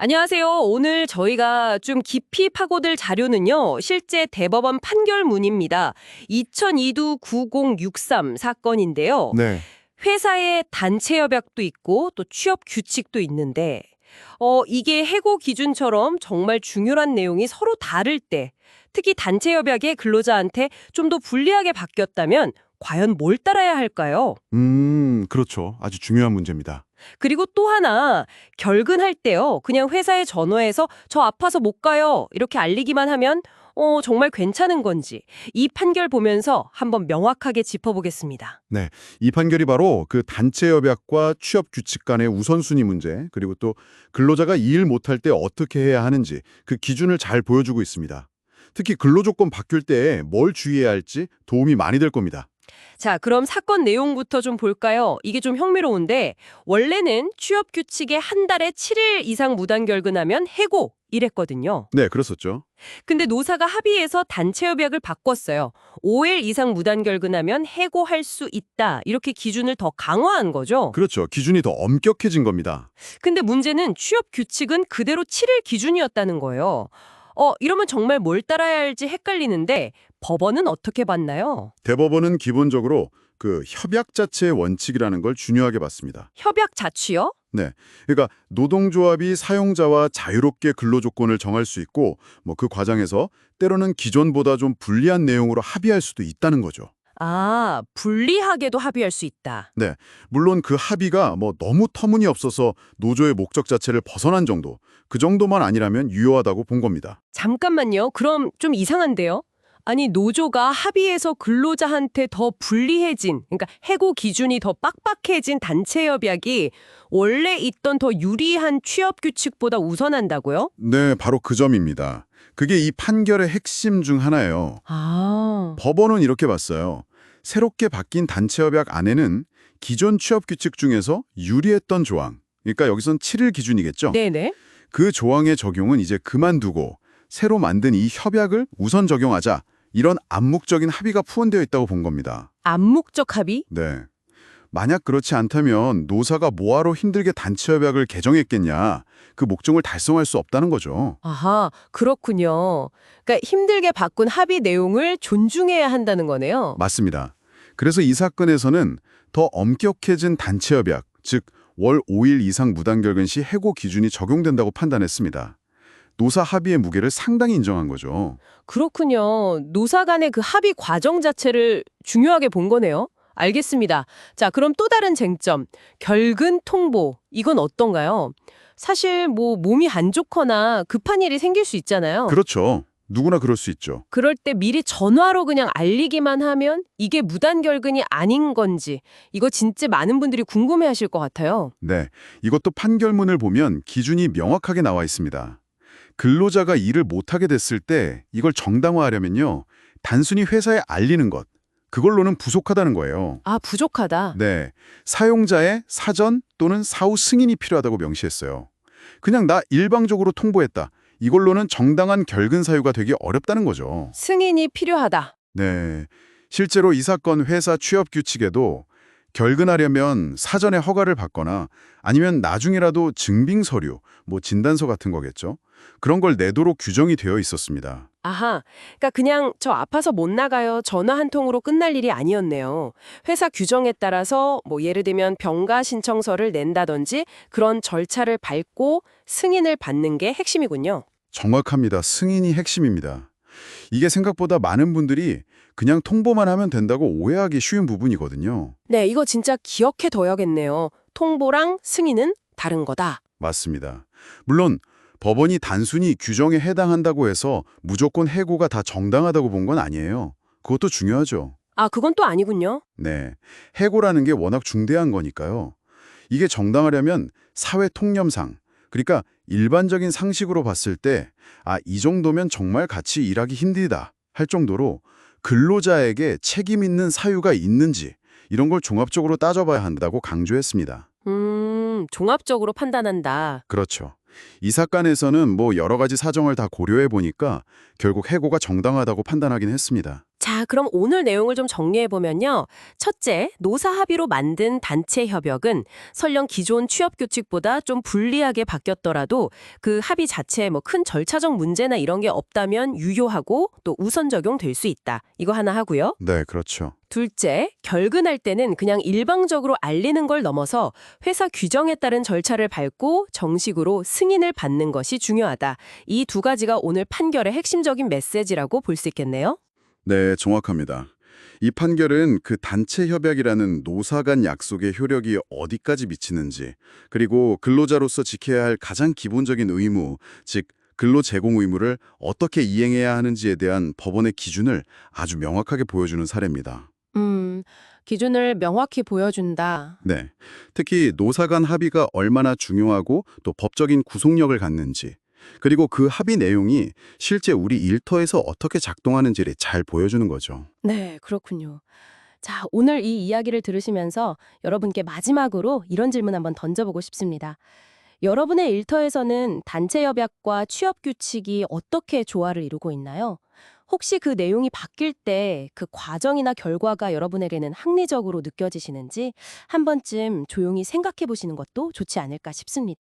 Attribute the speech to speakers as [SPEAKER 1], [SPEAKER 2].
[SPEAKER 1] 안녕하세요. 오늘 저희가 좀 깊이 파고들 자료는요. 실제 대법원 판결문입니다. 2002도 9063 사건인데요.
[SPEAKER 2] 네.
[SPEAKER 1] 회사의 단체 협약도 있고 또 취업 규칙도 있는데 이게 해고 기준처럼 정말 중요한 내용이 서로 다를 때 특히 단체 협약이 근로자한테 좀 더 불리하게 바뀌었다면 과연 뭘 따라야 할까요?
[SPEAKER 2] 그렇죠. 아주 중요한 문제입니다.
[SPEAKER 1] 그리고 또 하나 결근할 때요. 그냥 회사에 전화해서 저 아파서 못 가요. 이렇게 알리기만 하면 정말 괜찮은 건지 이 판결 보면서 한번 명확하게 짚어보겠습니다.
[SPEAKER 2] 네. 이 판결이 바로 그 단체 협약과 취업 규칙 간의 우선순위 문제, 그리고 또 근로자가 이 일 못할 때 어떻게 해야 하는지 그 기준을 잘 보여주고 있습니다. 특히 근로조건 바뀔 때 뭘 주의해야 할지 도움이 많이 될 겁니다.
[SPEAKER 1] 자, 그럼 사건 내용부터 좀 볼까요? 이게 좀 흥미로운데 원래는 취업 규칙에 한 달에 7일 이상 무단 결근하면 해고 이랬거든요.
[SPEAKER 2] 네, 그랬었죠.
[SPEAKER 1] 근데 노사가 합의해서 단체 협약을 바꿨어요. 5일 이상 무단 결근하면 해고할 수 있다. 이렇게 기준을 더 강화한 거죠.
[SPEAKER 2] 그렇죠. 기준이 더 엄격해진 겁니다.
[SPEAKER 1] 근데 문제는 취업 규칙은 그대로 7일 기준이었다는 거예요. 이러면 정말 뭘 따라야 할지 헷갈리는데 법원은 어떻게 봤나요?
[SPEAKER 2] 대법원은 기본적으로 그 협약 자체의 원칙이라는 걸 중요하게 봤습니다.
[SPEAKER 1] 협약 자취요?
[SPEAKER 2] 네. 그러니까 노동조합이 사용자와 자유롭게 근로조건을 정할 수 있고 그 과정에서 때로는 기존보다 좀 불리한 내용으로 합의할 수도 있다는 거죠.
[SPEAKER 1] 아, 불리하게도 합의할 수 있다.
[SPEAKER 2] 네. 물론 그 합의가 너무 터무니없어서 노조의 목적 자체를 벗어난 정도, 그 정도만 아니라면 유효하다고 본 겁니다.
[SPEAKER 1] 잠깐만요. 그럼 좀 이상한데요? 아니, 노조가 합의해서 근로자한테 더 불리해진, 그러니까 해고 기준이 더 빡빡해진 단체 협약이 원래 있던 더 유리한 취업 규칙보다 우선한다고요?
[SPEAKER 2] 네, 바로 그 점입니다. 그게 이 판결의 핵심 중 하나예요.
[SPEAKER 1] 아,
[SPEAKER 2] 법원은 이렇게 봤어요. 새롭게 바뀐 단체 협약 안에는 기존 취업 규칙 중에서 유리했던 조항, 그러니까 여기선 7일 기준이겠죠?
[SPEAKER 1] 네네.
[SPEAKER 2] 그 조항의 적용은 이제 그만두고 새로 만든 이 협약을 우선 적용하자, 이런 암묵적인 합의가 포함되어 있다고 본 겁니다.
[SPEAKER 1] 암묵적 합의?
[SPEAKER 2] 네. 만약 그렇지 않다면 노사가 뭐하러 힘들게 단체 협약을 개정했겠냐, 그 목적을 달성할 수 없다는 거죠.
[SPEAKER 1] 아하, 그렇군요. 그러니까 힘들게 바꾼 합의 내용을 존중해야 한다는 거네요.
[SPEAKER 2] 맞습니다. 그래서 이 사건에서는 더 엄격해진 단체 협약, 즉 월 5일 이상 무단결근 시 해고 기준이 적용된다고 판단했습니다. 노사 합의의 무게를 상당히 인정한 거죠.
[SPEAKER 1] 그렇군요. 노사 간의 그 합의 과정 자체를 중요하게 본 거네요. 알겠습니다. 자, 그럼 또 다른 쟁점. 결근 통보. 이건 어떤가요? 사실 몸이 안 좋거나 급한 일이 생길 수 있잖아요.
[SPEAKER 2] 그렇죠. 누구나 그럴 수 있죠.
[SPEAKER 1] 그럴 때 미리 전화로 그냥 알리기만 하면 이게 무단 결근이 아닌 건지 이거 진짜 많은 분들이 궁금해하실 것 같아요.
[SPEAKER 2] 네, 이것도 판결문을 보면 기준이 명확하게 나와 있습니다. 근로자가 일을 못하게 됐을 때 이걸 정당화하려면요, 단순히 회사에 알리는 것, 그걸로는 부족하다는 거예요.
[SPEAKER 1] 아, 부족하다.
[SPEAKER 2] 네, 사용자의 사전 또는 사후 승인이 필요하다고 명시했어요. 그냥 나 일방적으로 통보했다, 이걸로는 정당한 결근 사유가 되기 어렵다는 거죠.
[SPEAKER 1] 승인이 필요하다.
[SPEAKER 2] 네, 실제로 이 사건 회사 취업 규칙에도 결근하려면 사전에 허가를 받거나 아니면 나중이라도 증빙 서류, 진단서 같은 거겠죠. 그런 걸 내도록 규정이 되어 있었습니다.
[SPEAKER 1] 아하, 그러니까 그냥 저 아파서 못 나가요. 전화 한 통으로 끝날 일이 아니었네요. 회사 규정에 따라서 예를 들면 병가 신청서를 낸다든지 그런 절차를 밟고 승인을 받는 게 핵심이군요.
[SPEAKER 2] 정확합니다. 승인이 핵심입니다. 이게 생각보다 많은 분들이 그냥 통보만 하면 된다고 오해하기 쉬운 부분이거든요.
[SPEAKER 1] 네, 이거 진짜 기억해 둬야겠네요. 통보랑 승인은 다른 거다.
[SPEAKER 2] 맞습니다. 물론 법원이 단순히 규정에 해당한다고 해서 무조건 해고가 다 정당하다고 본 건 아니에요. 그것도 중요하죠.
[SPEAKER 1] 아, 그건 또 아니군요.
[SPEAKER 2] 네, 해고라는 게 워낙 중대한 거니까요. 이게 정당하려면 사회 통념상, 그러니까 일반적인 상식으로 봤을 때 이 정도면 정말 같이 일하기 힘들다 할 정도로 근로자에게 책임 있는 사유가 있는지 이런 걸 종합적으로 따져봐야 한다고 강조했습니다.
[SPEAKER 1] 종합적으로 판단한다.
[SPEAKER 2] 그렇죠. 이 사건에서는 여러 가지 사정을 다 고려해 보니까 결국 해고가 정당하다고 판단하긴 했습니다.
[SPEAKER 1] 자, 그럼 오늘 내용을 좀 정리해보면요. 첫째, 노사 합의로 만든 단체 협약은 설령 기존 취업 규칙보다 좀 불리하게 바뀌었더라도 그 합의 자체에 뭐 큰 절차적 문제나 이런 게 없다면 유효하고 또 우선 적용될 수 있다. 이거 하나 하고요.
[SPEAKER 2] 네, 그렇죠.
[SPEAKER 1] 둘째, 결근할 때는 그냥 일방적으로 알리는 걸 넘어서 회사 규정에 따른 절차를 밟고 정식으로 승인을 받는 것이 중요하다. 이 두 가지가 오늘 판결의 핵심적인 메시지라고 볼 수 있겠네요.
[SPEAKER 2] 네, 정확합니다. 이 판결은 그 단체 협약이라는 노사 간 약속의 효력이 어디까지 미치는지, 그리고 근로자로서 지켜야 할 가장 기본적인 의무, 즉 근로 제공 의무를 어떻게 이행해야 하는지에 대한 법원의 기준을 아주 명확하게 보여주는 사례입니다.
[SPEAKER 1] 기준을 명확히 보여준다.
[SPEAKER 2] 네, 특히 노사 간 합의가 얼마나 중요하고 또 법적인 구속력을 갖는지, 그리고 그 합의 내용이 실제 우리 일터에서 어떻게 작동하는지를 잘 보여주는 거죠.
[SPEAKER 1] 네, 그렇군요. 자, 오늘 이 이야기를 들으시면서 여러분께 마지막으로 이런 질문 한번 던져보고 싶습니다. 여러분의 일터에서는 단체 협약과 취업 규칙이 어떻게 조화를 이루고 있나요? 혹시 그 내용이 바뀔 때 그 과정이나 결과가 여러분에게는 합리적으로 느껴지시는지 한 번쯤 조용히 생각해 보시는 것도 좋지 않을까 싶습니다.